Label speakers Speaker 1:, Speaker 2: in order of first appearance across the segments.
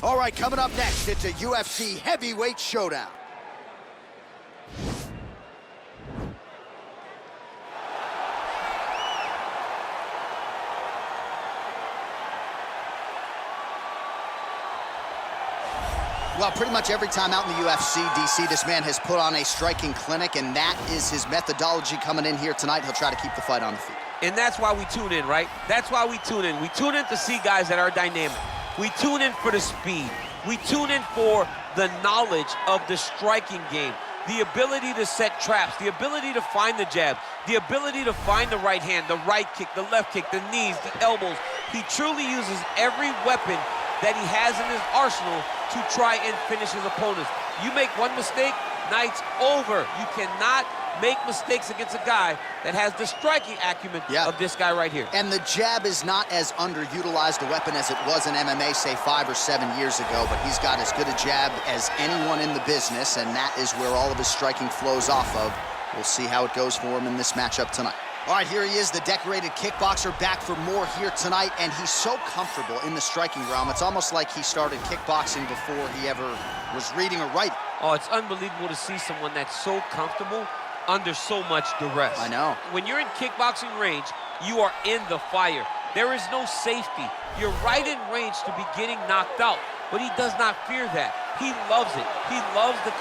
Speaker 1: All right, coming up next, it's a UFC heavyweight showdown. Well, pretty much every time out in the UFC, DC, this man has put on a striking clinic, and that is his methodology coming in here tonight. He'll try to keep the fight on the feet.
Speaker 2: And that's why we tune in, right? That's why we tune in. We tune in to see guys that are dynamic. We tune in for the speed. We tune in for the knowledge of the striking game, the ability to set traps, the ability to find the jab, the ability to find the right hand, the right kick, the left kick, the knees, the elbows. He truly uses every weapon that he has in his arsenal to try and finish his opponents. You make one mistake, night's over. You cannot make mistakes against a guy that has the striking acumen of this guy right here.
Speaker 1: And the jab is not as underutilized a weapon as it was in MMA, say 5 or 7 years ago, but he's got as good a jab as anyone in the business, and that is where all of his striking flows off of. We'll see how it goes for him in this matchup tonight. All right, here he is, the decorated kickboxer, back for more here tonight, and he's so comfortable in the striking realm. It's almost like he started kickboxing before he ever was reading or writing.
Speaker 2: Oh, it's unbelievable to see someone that's so comfortable under so much duress.
Speaker 1: I know.
Speaker 2: When you're in kickboxing range, you are in the fire. There is no safety. You're right in range to be getting knocked out, but he does not fear that. He loves it. He loves the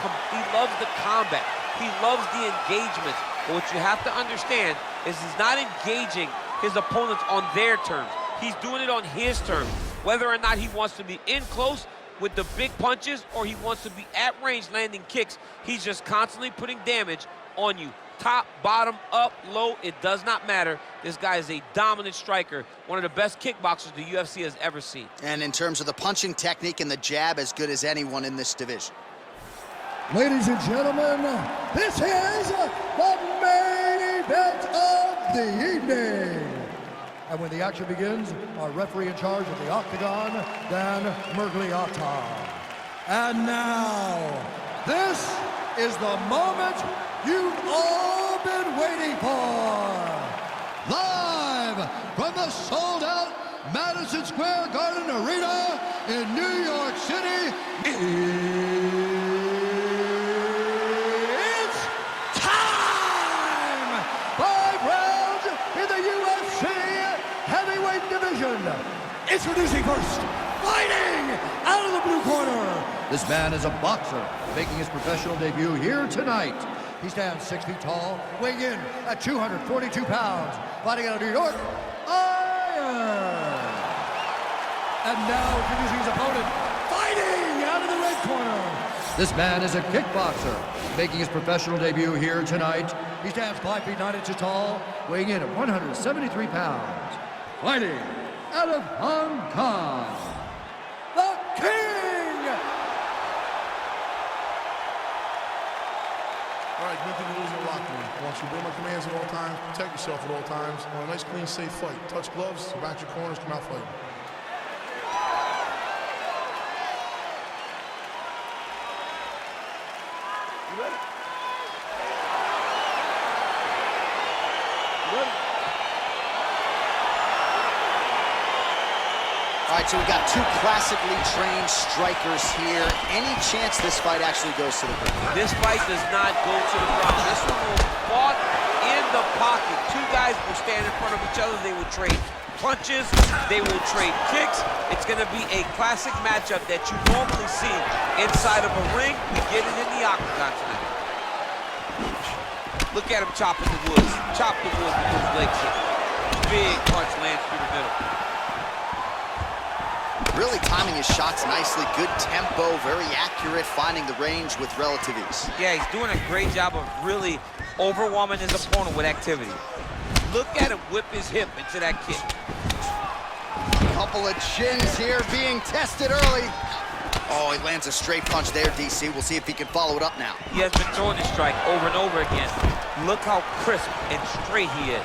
Speaker 2: combat. He loves the engagement. But what you have to understand is he's not engaging his opponents on their terms. He's doing it on his terms. Whether or not he wants to be in close with the big punches or he wants to be at range landing kicks, he's just constantly putting damage on you. Top, bottom, up, low, it does not matter. This guy is a dominant striker, one of the best kickboxers the UFC has ever seen.
Speaker 1: And in terms of the punching technique and the jab, as good as anyone in this division.
Speaker 3: Ladies and gentlemen, this is the main event of the evening. And when the action begins, our referee in charge of the Octagon, Dan Mergliotta. And now, this is the moment you've all been waiting for. Live from the sold-out Madison Square Garden Arena in New York City, it's time! 5 rounds in the UFC heavyweight division. Introducing first, fighting out of the blue corner. This man is a boxer, making his professional debut here tonight. He stands 6 feet tall, weighing in at 242 pounds, fighting out of New York, Iron. And now introducing his opponent, fighting out of the red corner. This man is a kickboxer, making his professional debut here tonight. He stands 5 feet 9 inches tall, weighing in at 173 pounds, fighting out of Hong Kong, the King!
Speaker 4: All right, good thing to lose in the locker room. I want you to obey my commands at all times, protect yourself at all times. I want a nice, clean, safe fight. Touch gloves, go back to your corners, come out fighting. You ready? You ready?
Speaker 1: All right, so we got 2 classically trained strikers here. Any chance this fight actually goes to the ground?
Speaker 2: This fight does not go to the ground. This one was fought in the pocket. 2 guys will stand in front of each other. They will trade punches. They will trade kicks. It's going to be a classic matchup that you normally see inside of a ring. We get it in the octagon tonight. Look at him chopping the woods. Chop the woods with his leg kick. Big punch lands through the middle.
Speaker 1: Really timing his shots nicely, good tempo, very accurate, finding the range with relative ease.
Speaker 2: Yeah, he's doing a great job of really overwhelming his opponent with activity. Look at him whip his hip into that kick.
Speaker 1: Couple of chins here being tested early. Oh, he lands a straight punch there, DC. We'll see if he can follow it up now.
Speaker 2: He has been throwing his strike over and over again. Look how crisp and straight he is.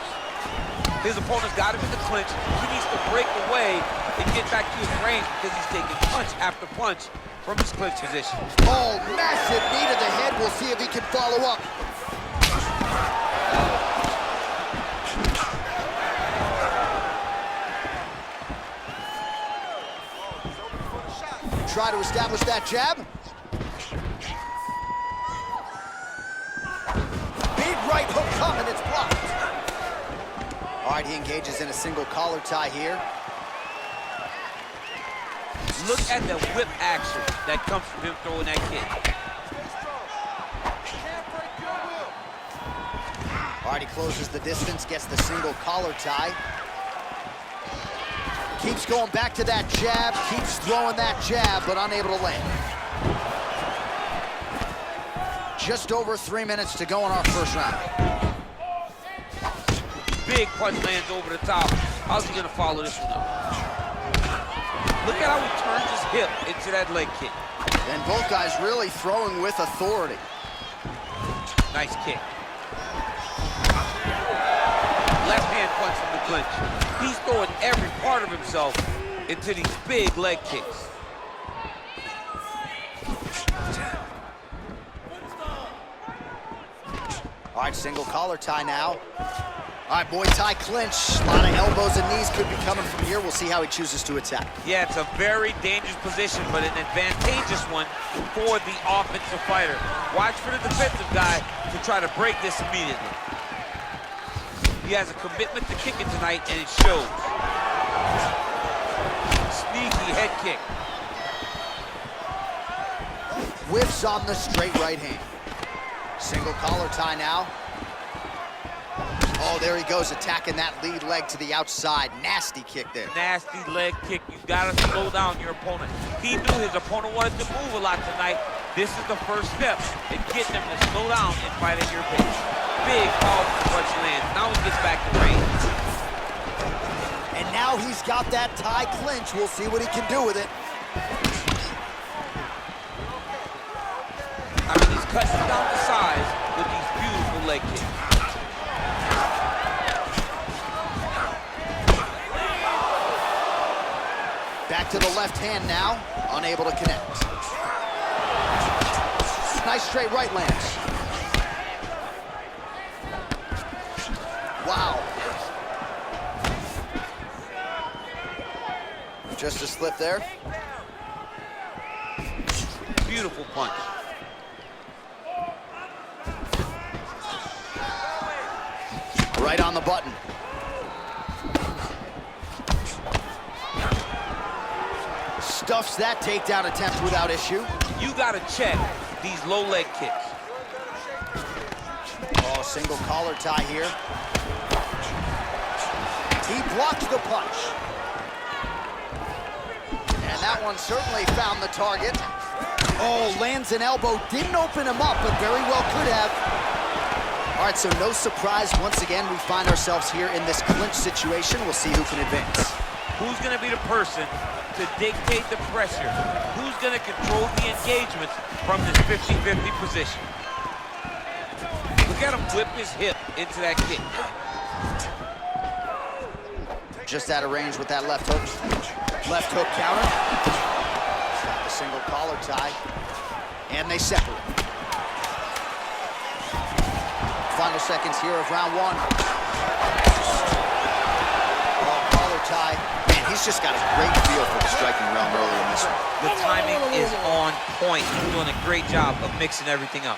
Speaker 2: His opponent's got him in the clinch. He needs to break away and get back to his range because he's taking punch after punch from his clinch position.
Speaker 1: Oh, massive knee to the head. We'll see if he can follow up. Try to establish that jab. Big right hook coming, it's blocked. All right, he engages in a single collar tie here.
Speaker 2: Look at the whip action that comes from him throwing that kick.
Speaker 1: All right, he closes the distance, gets the single collar tie. Keeps going back to that jab, keeps throwing that jab, but unable to land. Just over 3 minutes to go in our first round.
Speaker 2: Big punch lands over the top. How's he gonna follow this one up? Look at how he turns his hip into that leg kick.
Speaker 1: And both guys really throwing with authority.
Speaker 2: Nice kick. Left hand punch from the clinch. He's throwing every part of himself into these big leg kicks.
Speaker 1: All right, single collar tie now. All right, Muay Thai clinch. A lot of elbows and knees could be coming from here. We'll see how he chooses to attack.
Speaker 2: Yeah, it's a very dangerous position, but an advantageous one for the offensive fighter. Watch for the defensive guy to try to break this immediately. He has a commitment to kicking tonight, and it shows. Sneaky head kick.
Speaker 1: Whiffs on the straight right hand. Single collar tie now. Oh, there he goes, attacking that lead leg to the outside. Nasty kick there.
Speaker 2: Nasty leg kick. You gotta slow down your opponent. He knew his opponent wanted to move a lot tonight. This is the first step in getting him to slow down and fight at your pace. Big powerful punch lands. Now he gets back to range.
Speaker 1: And now he's got that tie clinch. We'll see what he can do with it.
Speaker 2: I mean, he's cutting down the size with these beautiful leg kicks.
Speaker 1: Back to the left hand now, unable to connect. Nice straight right lands. Wow. Just a slip there.
Speaker 2: Beautiful punch.
Speaker 1: Right on the button. Stuffs that takedown attempt without issue.
Speaker 2: You gotta check these low leg kicks.
Speaker 1: Oh, single collar tie here. He blocks the punch. And that one certainly found the target. Oh, lands an elbow. Didn't open him up, but very well could have. All right, so no surprise. Once again, we find ourselves here in this clinch situation. We'll see who can advance.
Speaker 2: Who's gonna be the person to dictate the pressure? Who's gonna control the engagements from this 50-50 position? Look at him whip his hip into that kick.
Speaker 1: Just out of range with that left hook. Left hook counter. Got the single collar tie. And they separate. Final seconds here of round one. Oh, collar tie. Man, he's just got a great feel for the striking realm early in this one.
Speaker 2: The timing is on point. He's doing a great job of mixing everything up.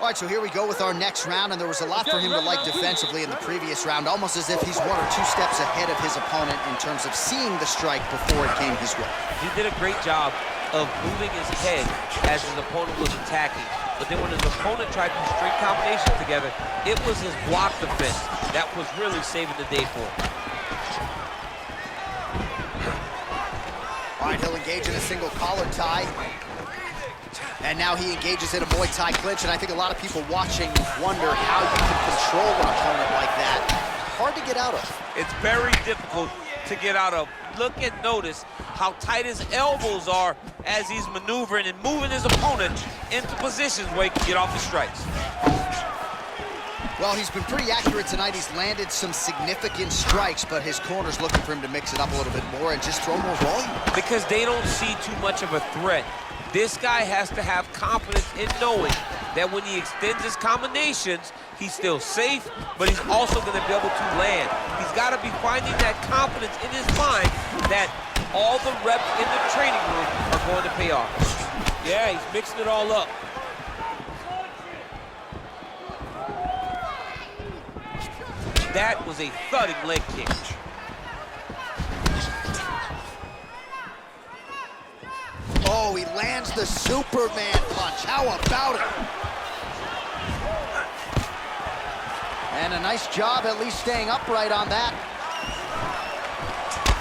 Speaker 1: All right, so here we go with our next round, and there was a lot for him to like defensively in the previous round, almost as if he's 1 or 2 steps ahead of his opponent in terms of seeing the strike before it came his way.
Speaker 2: He did a great job of moving his head as his opponent was attacking. But then when his opponent tried to string combinations together, it was his block defense that was really saving the day for him.
Speaker 1: All right, he'll engage in a single collar tie. And now he engages in a Muay Thai clinch, and I think a lot of people watching wonder how you can control an opponent like that. Hard to get out of.
Speaker 2: It's very difficult to get out of. Look and notice how tight his elbows are as he's maneuvering and moving his opponent into positions where he can get off the strikes.
Speaker 1: Well, he's been pretty accurate tonight. He's landed some significant strikes, but his corner's looking for him to mix it up a little bit more and just throw more volume.
Speaker 2: Because they don't see too much of a threat. This guy has to have confidence in knowing that when he extends his combinations, he's still safe, but he's also going to be able to land. He's got to be finding that confidence in his mind that all the reps in the training room are going to pay off. Yeah, he's mixing it all up. That was a thudding leg kick.
Speaker 1: Oh, he lands the Superman punch. How about it? And a nice job at least staying upright on that.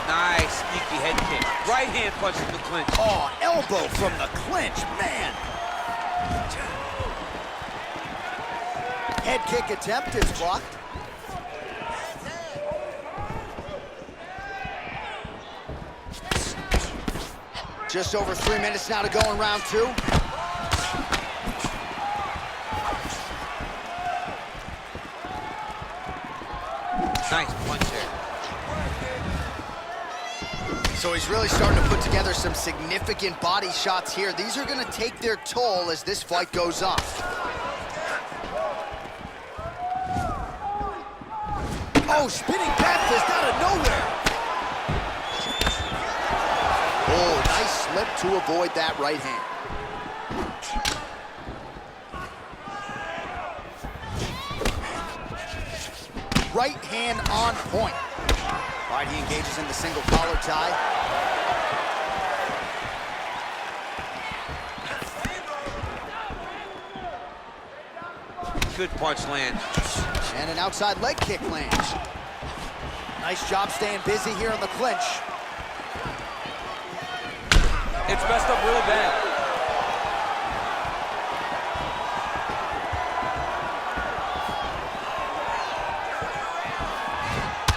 Speaker 2: Nice, sneaky head kick. Right hand punch in the clinch.
Speaker 1: Oh, elbow from the clinch, man. Head kick attempt is blocked. Just over 3 minutes now to go in round 2.
Speaker 2: Nice punch there.
Speaker 1: So he's really starting to put together some significant body shots here. These are going to take their toll as this fight goes on. Oh, spinning back fist out of nowhere. Oh, nice slip to avoid that right hand. Right hand on point. All right, he engages in the single collar tie.
Speaker 2: Good punch lands.
Speaker 1: And an outside leg kick lands. Nice job staying busy here in the clinch.
Speaker 2: It's messed up really bad.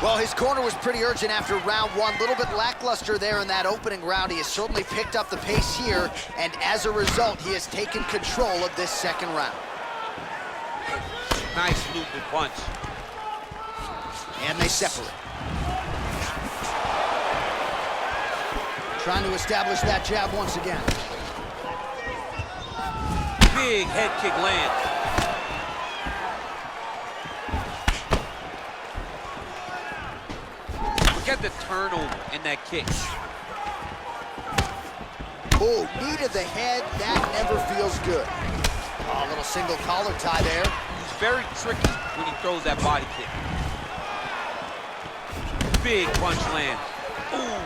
Speaker 1: Well, his corner was pretty urgent after round 1. A little bit lackluster there in that opening round. He has certainly picked up the pace here, and as a result, he has taken control of this second round.
Speaker 2: Nice looping punch.
Speaker 1: And they separate. Trying to establish that jab once again.
Speaker 2: Big head kick lands. Look at the turnover in that kick.
Speaker 1: Oh, knee to the head, that never feels good. Oh, a little single collar tie there.
Speaker 2: He's very tricky when he throws that body kick. Big punch lands. Ooh.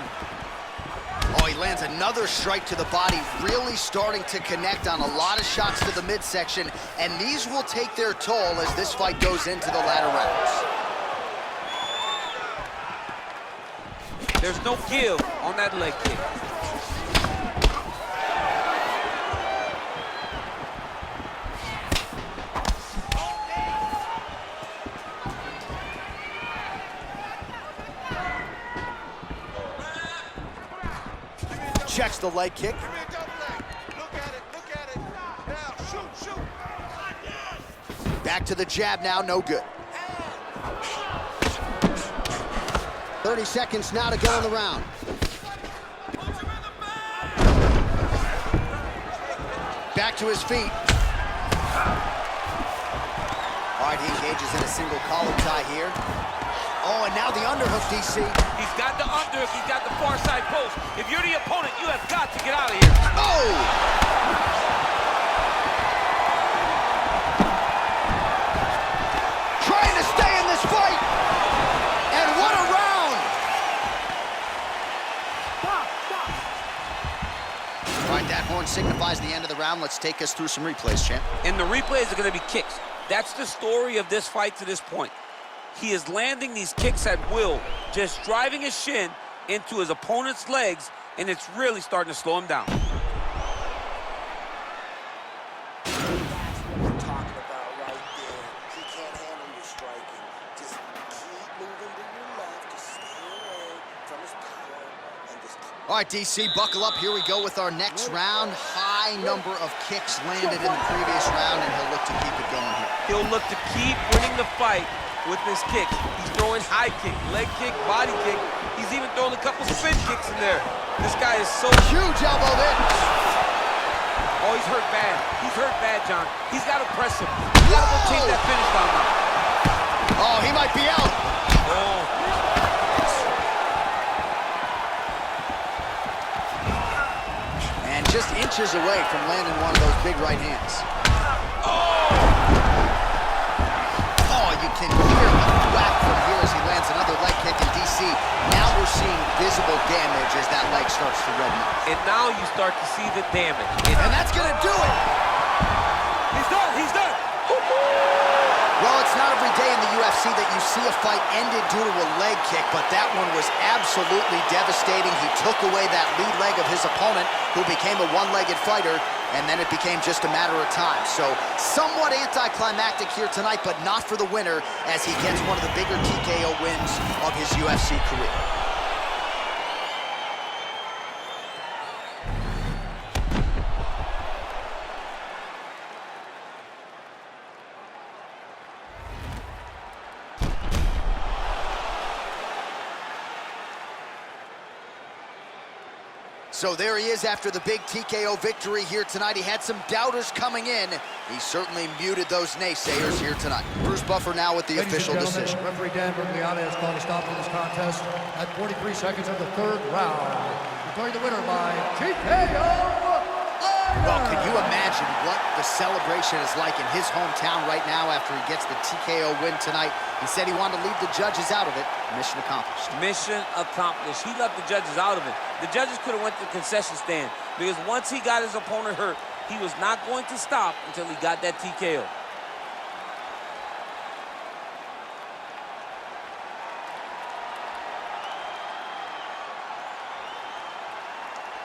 Speaker 1: Oh, he lands another strike to the body, really starting to connect on a lot of shots to the midsection, and these will take their toll as this fight goes into the latter rounds.
Speaker 2: There's no give on that leg kick.
Speaker 1: Checks the leg kick.
Speaker 5: Look at it, look at it. Now, shoot.
Speaker 1: 'To the jab now, no good. 30 seconds now to go in the round. Back to his feet. All right, he engages in a single collar tie here. Oh, and now the underhook, DC.
Speaker 2: He's got the underhook, he's got the far side post. If you're the opponent, you have got to get out of here.
Speaker 1: Oh! Trying to stay in this fight. And what a round! All right, that horn signifies the end of the round. Let's take us through some replays, champ.
Speaker 2: And the replays are going to be kicks. That's the story of this fight to this point. He is landing these kicks at will, just driving his shin into his opponent's legs, and it's really starting to slow him down.
Speaker 1: All right, DC, buckle up. Here we go with our next round. High number of kicks landed in the previous round, and he'll look to keep it going here.
Speaker 2: He'll look to keep winning the fight with his kicks. He's throwing high kick, leg kick, body kick. He's even throwing a couple spin kicks in there. This guy is so
Speaker 1: huge elbow there.
Speaker 2: Oh, he's hurt bad. He's hurt bad, John. He's got to press him. He's got to go chase that finish down now.
Speaker 1: Oh, he might be out.
Speaker 2: Oh.
Speaker 1: And just inches away from landing one of those big right hands. Oh, you can hear the whack from here as he lands another leg kick in DC. Now we're seeing visible damage as that leg starts to redden up.
Speaker 2: And now you start to see the damage.
Speaker 1: And that's gonna do it.
Speaker 2: He's done, he's done.
Speaker 1: Well, it's not every day in the UFC that you see a fight ended due to a leg kick, but that one was absolutely devastating. He took away that lead leg of his opponent, who became a one-legged fighter, and then it became just a matter of time. So somewhat anticlimactic here tonight, but not for the winner, as he gets one of the bigger TKO wins of his UFC career. So there he is after the big TKO victory here tonight. He had some doubters coming in. He certainly muted those naysayers here tonight. Bruce Buffer now with the official decision.
Speaker 3: Referee Dan Berbick has called a stop to this contest at 43 seconds of the third round. Declaring the winner by TKO.
Speaker 1: Well, can you imagine what the celebration is like in his hometown right now after he gets the TKO win tonight? He said he wanted to leave the judges out of it. Mission accomplished.
Speaker 2: Mission accomplished. He left the judges out of it. The judges could have went to the concession stand because once he got his opponent hurt, he was not going to stop until he got that TKO.